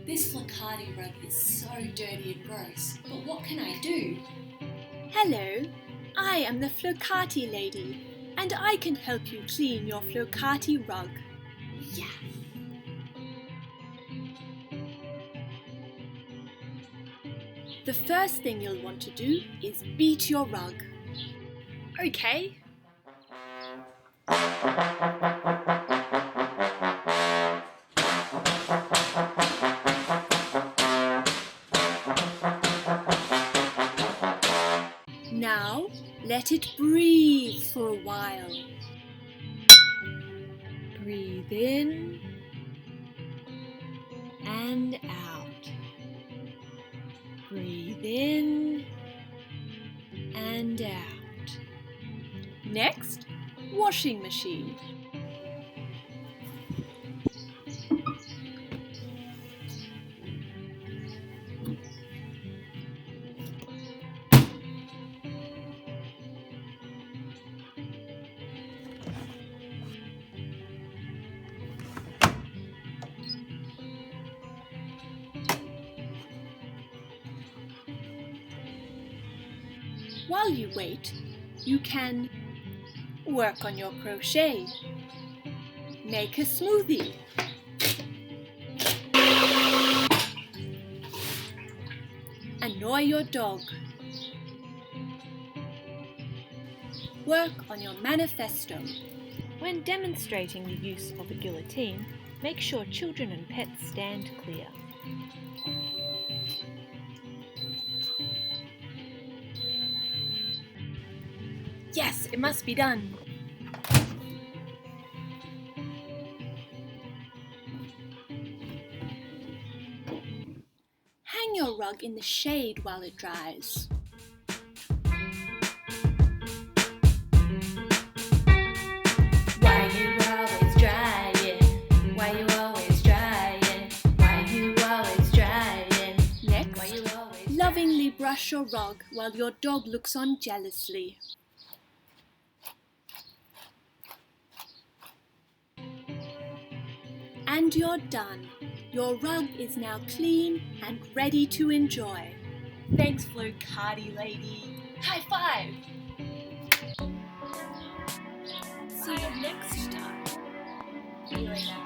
This Flokati rug is so dirty and gross, but what can I do? Hello, I am the Flokati Lady, and I can help you clean your Flokati rug. Yeah. The first thing you'll want to do is beat your rug. Okay. Now, let it breathe for a while. Breathe in and out. Breathe in and out. Next, washing machine. While you wait, you can work on your crochet, make a smoothie, annoy your dog, work on your manifesto. When demonstrating the use of a guillotine, make sure children and pets stand clear. Yes, it must be done. Hang your rug in the shade while it dries. Why you always drying? Why you always drying? Why you always drying? Next, Why you always lovingly brush your rug while your dog looks on jealously. And you're done. Your rug is now clean and ready to enjoy. Thanks, Flokati Lady. High five! See you next time. feeling